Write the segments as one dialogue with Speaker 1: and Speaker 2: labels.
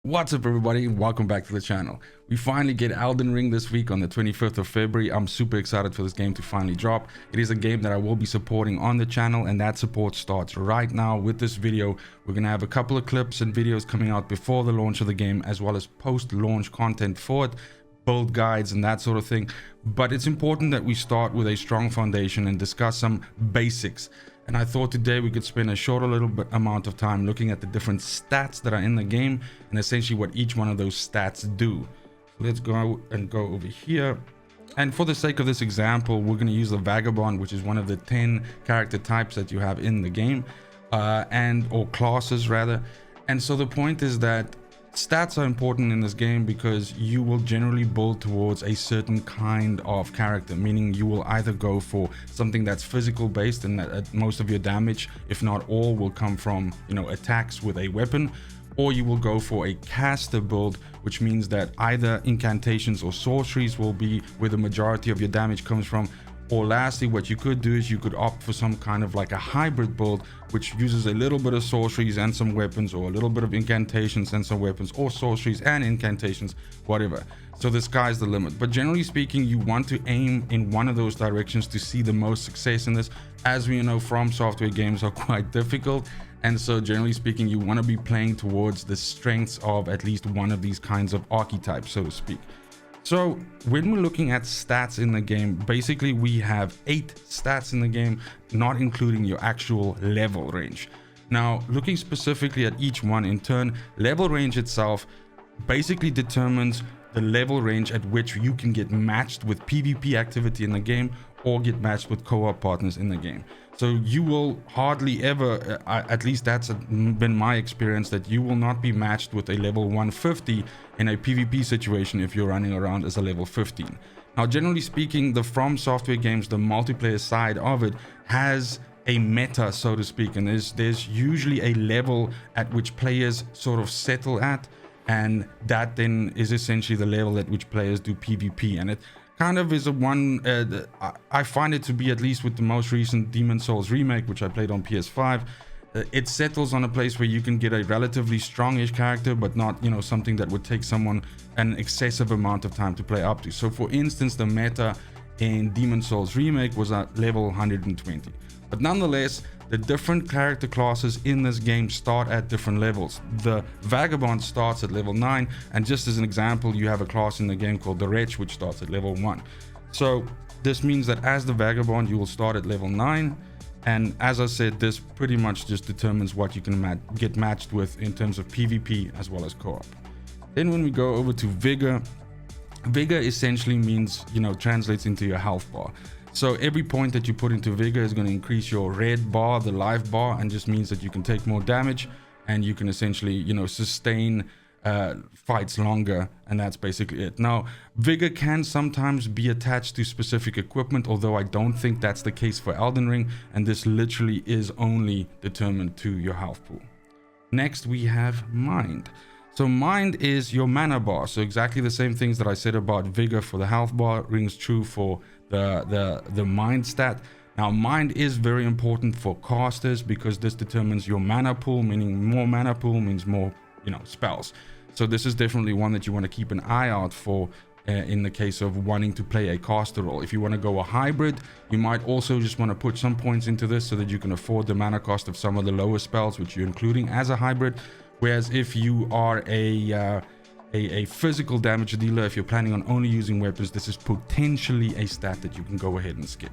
Speaker 1: What's up everybody, and welcome back to the channel. We finally get Elden Ring this week on the 25th of February. I'm super excited for this game to finally drop. It is a game that I will be supporting on the channel, and that support starts right now with this video. We're gonna have a couple of clips and videos coming out before the launch of the game, as well as post-launch content for it, build guides and that sort of thing. But it's important that we start with a strong foundation and discuss some basics. And I thought today we could spend a short amount of time looking at the different stats that are in the game and essentially what each one of those stats do. So let's go over here. And for the sake of this example, we're going to use the Vagabond, which is one of the 10 character types that you have in the game, or classes rather. And so the point is that stats are important in this game because you will generally build towards a certain kind of character, meaning you will either go for something that's physical based and that most of your damage, if not all, will come from, attacks with a weapon, or you will go for a caster build, which means that either incantations or sorceries will be where the majority of your damage comes from. Or lastly, what you could do is you could opt for some kind of like a hybrid build, which uses a little bit of sorceries and some weapons, or a little bit of incantations and some weapons, or sorceries and incantations, whatever. So the sky's the limit. But generally speaking, you want to aim in one of those directions to see the most success in this. As we know, From Software games are quite difficult. And so generally speaking, you want to be playing towards the strengths of at least one of these kinds of archetypes, so to speak. So when we're looking at stats in the game, basically we have 8 stats in the game, not including your actual level range. Now, looking specifically at each one in turn, level range itself basically determines the level range at which you can get matched with PvP activity in the game or get matched with co-op partners in the game. So you will hardly ever, at least that's been my experience, that you will not be matched with a level 150 in a PvP situation if you're running around as a level 15. Now, generally speaking, the From Software games, the multiplayer side of it, has a meta, so to speak, and there's usually a level at which players sort of settle at, and that then is essentially the level at which players do PvP. And it kind of is I find it to be, at least with the most recent Demon's Souls remake, which I played on PS5, it settles on a place where you can get a relatively strongish character, but not, something that would take someone an excessive amount of time to play up to. So for instance, the meta in Demon's Souls remake was at level 120. But nonetheless, the different character classes in this game start at different levels. The Vagabond starts at level 9, and just as an example, you have a class in the game called the Wretch, which starts at level 1. So this means that as the Vagabond, you will start at level 9, and as I said, this pretty much just determines what you can get matched with in terms of PvP as well as co-op. Then when we go over to Vigor, Vigor essentially means, translates into your health bar. So every point that you put into Vigor is going to increase your red bar, the life bar, and just means that you can take more damage and you can essentially, sustain fights longer, and that's basically it. Now, Vigor can sometimes be attached to specific equipment, although I don't think that's the case for Elden Ring, and this literally is only determined to your health pool. Next, we have Mind. So Mind is your mana bar. So exactly the same things that I said about Vigor for the health bar rings true for the Mind stat. Now, Mind is very important for casters because this determines your mana pool, meaning more mana pool means more, spells. So this is definitely one that you want to keep an eye out for in the case of wanting to play a caster role. If you want to go a hybrid, you might also just want to put some points into this so that you can afford the mana cost of some of the lower spells, which you're including as a hybrid. Whereas if you are a physical damage dealer, if you're planning on only using weapons, this is potentially a stat that you can go ahead and skip.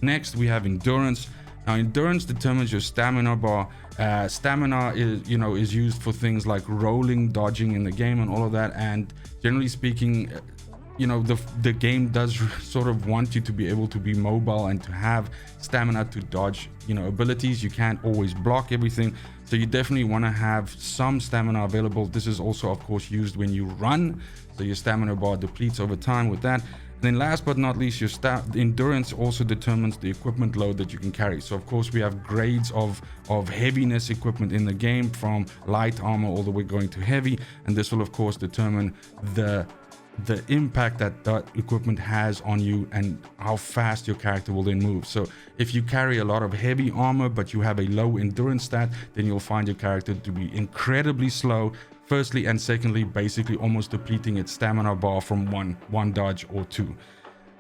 Speaker 1: Next, we have Endurance. Now, Endurance determines your stamina bar. Stamina is used for things like rolling, dodging in the game and all of that. And generally speaking, the game does sort of want you to be able to be mobile and to have stamina to dodge, abilities. You can't always block everything. So you definitely want to have some stamina available. This is also, of course, used when you run. So your stamina bar depletes over time with that. And then last but not least, your endurance also determines the equipment load that you can carry. So of course, we have grades of heaviness equipment in the game, from light armor all the way going to heavy. And this will, of course, determine the impact that equipment has on you and how fast your character will then move. So if you carry a lot of heavy armor but you have a low endurance stat, then you'll find your character to be incredibly slow, firstly, and secondly, basically almost depleting its stamina bar from one dodge or two.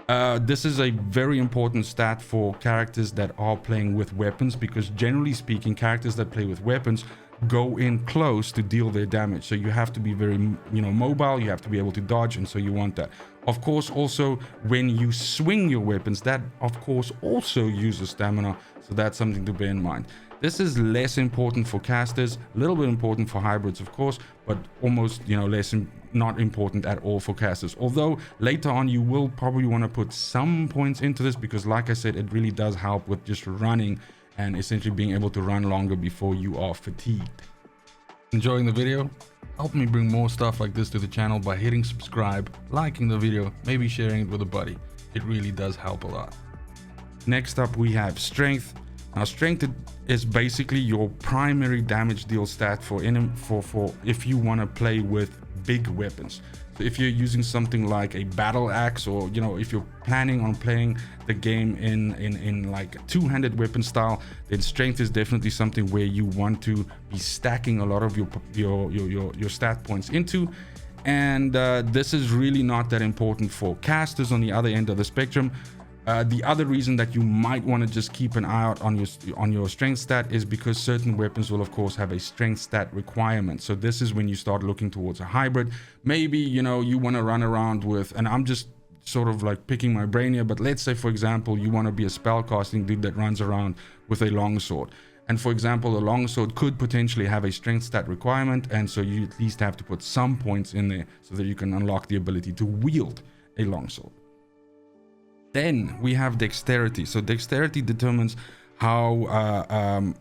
Speaker 1: This is a very important stat for characters that are playing with weapons, because generally speaking, characters that play with weapons go in close to deal their damage. So you have to be very, mobile, you have to be able to dodge, and so you want that. Of course, also when you swing your weapons, that of course also uses stamina, so that's something to bear in mind. This is less important for casters, a little bit important for hybrids, of course, but almost, not important at all for casters. Although later on you will probably want to put some points into this, because like I said, it really does help with just running and essentially being able to run longer before you are fatigued. Enjoying the video? Help me bring more stuff like this to the channel by hitting subscribe, liking the video, maybe sharing it with a buddy. It really does help a lot. Next up we have strength. Now strength is basically your primary damage deal stat for if you want to play with big weapons. So if you're using something like a battle axe, or if you're planning on playing the game in like a two-handed weapon style, then strength is definitely something where you want to be stacking a lot of your stat points into. And this is really not that important for casters on the other end of the spectrum. The other reason that you might want to just keep an eye out on your strength stat is because certain weapons will of course have a strength stat requirement. So this is when you start looking towards a hybrid. Maybe you want to run around with, and I'm just sort of like picking my brain here, but let's say for example you want to be a spellcasting dude that runs around with a longsword. And for example, a longsword could potentially have a strength stat requirement, and so you at least have to put some points in there so that you can unlock the ability to wield a longsword. Then we have dexterity. So dexterity determines how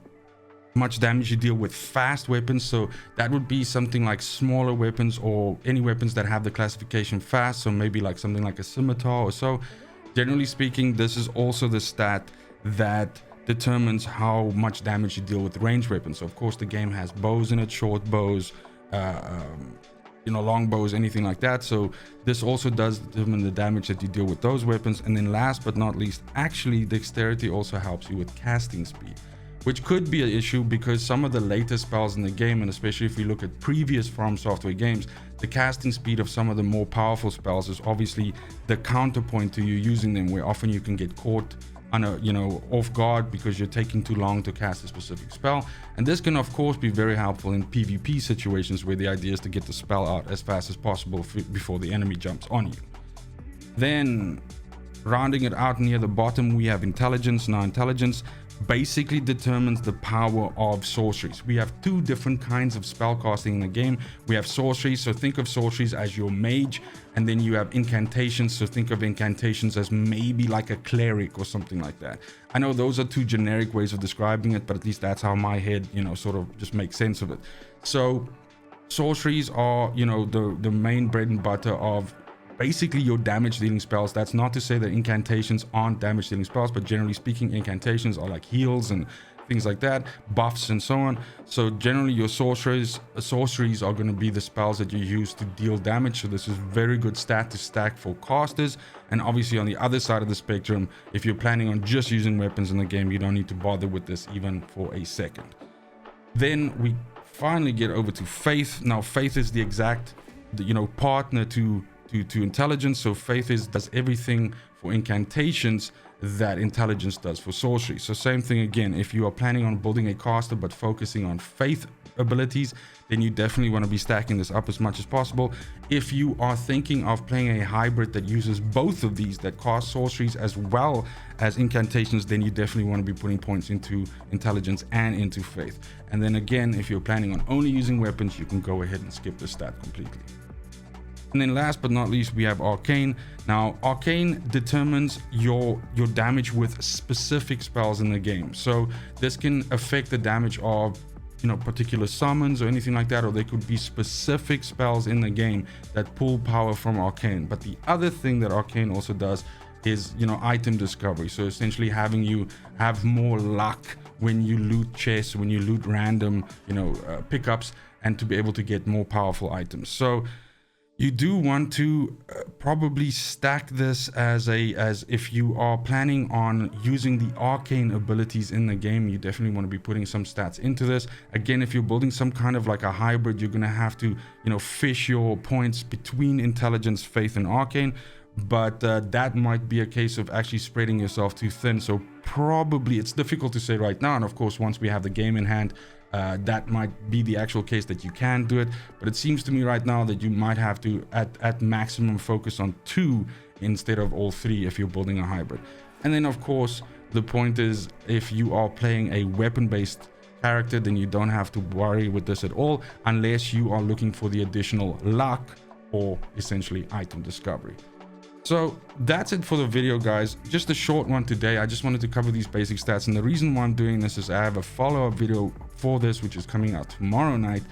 Speaker 1: much damage you deal with fast weapons. So that would be something like smaller weapons, or any weapons that have the classification fast. So maybe like something like a scimitar or so. Generally speaking, this is also the stat that determines how much damage you deal with ranged weapons. So of course the game has bows in it, short bows, long bows, anything like that. So this also does determine the damage that you deal with those weapons. And then last but not least, actually dexterity also helps you with casting speed, which could be an issue because some of the later spells in the game, and especially if we look at previous From Software games, the casting speed of some of the more powerful spells is obviously the counterpoint to you using them, where often you can get caught off guard because you're taking too long to cast a specific spell. And this can of course be very helpful in PvP situations where the idea is to get the spell out as fast as possible before the enemy jumps on you. Then rounding it out near the bottom, we have intelligence. Now intelligence basically determines the power of sorceries. We have two different kinds of spellcasting in the game. We have sorceries, so think of sorceries as your mage, and then you have incantations, so think of incantations as maybe like a cleric or something like that. I know those are two generic ways of describing it, but at least that's how my head sort of just makes sense of it. So sorceries are the main bread and butter of basically your damage dealing spells. That's not to say that incantations aren't damage dealing spells, but generally speaking, incantations are like heals and things like that, buffs and so on. So generally your sorceries are going to be the spells that you use to deal damage. So this is very good stat to stack for casters. And obviously on the other side of the spectrum, if you're planning on just using weapons in the game, you don't need to bother with this even for a second. Then we finally get over to faith. Now faith is the exact partner to intelligence. So faith does everything for incantations that intelligence does for sorcery. So same thing again, if you are planning on building a caster but focusing on faith abilities, then you definitely want to be stacking this up as much as possible. If you are thinking of playing a hybrid that uses both of these, that cast sorceries as well as incantations, then you definitely want to be putting points into intelligence and into faith. And then again, if you're planning on only using weapons, you can go ahead and skip the stat completely. And then last but not least, we have Arcane. Now, Arcane determines your damage with specific spells in the game. So this can affect the damage of particular summons or anything like that, or there could be specific spells in the game that pull power from Arcane. But the other thing that Arcane also does is item discovery. So essentially having you have more luck when you loot chests, when you loot random pickups, and to be able to get more powerful items. So You do want to probably stack this as if you are planning on using the arcane abilities in the game. You definitely want to be putting some stats into this. Again, if you're building some kind of like a hybrid, you're going to have to, you know, fish your points between intelligence, faith, and arcane. But that might be a case of actually spreading yourself too thin. So probably it's difficult to say right now. And of course, once we have the game in hand, that might be the actual case that you can do it. But it seems to me right now that you might have to at maximum focus on 2 instead of all 3 if you're building a hybrid. And then of course, the point is, if you are playing a weapon-based character, then you don't have to worry with this at all, unless you are looking for the additional luck or essentially item discovery. So that's it for the video, guys. Just a short one today. I just wanted to cover these basic stats, and the reason why I'm doing this is I have a follow-up video for this, which is coming out tomorrow night,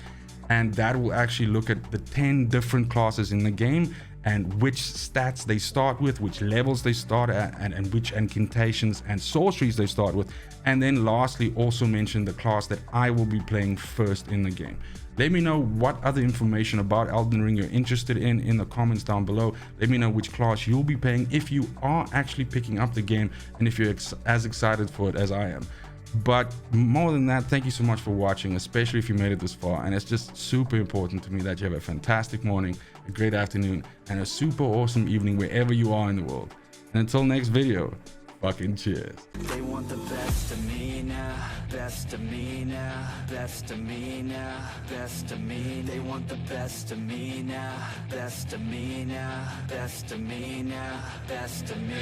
Speaker 1: and that will actually look at the 10 different classes in the game and which stats they start with, which levels they start at, and which incantations and sorceries they start with. And then lastly, also mention the class that I will be playing first in the game. Let me know what other information about Elden Ring you're interested in the comments down below. Let me know which class you'll be playing if you are actually picking up the game, and if you're as excited for it as I am. But more than that, thank you so much for watching, especially if you made it this far. And it's just super important to me that you have a fantastic morning, a great afternoon, and a super awesome evening wherever you are in the world. And until next video, fucking cheers.
Speaker 2: They want the best of me now, best of me now, best of me now, best of me. They want the best of me now, best of me now, best of me now, best of me.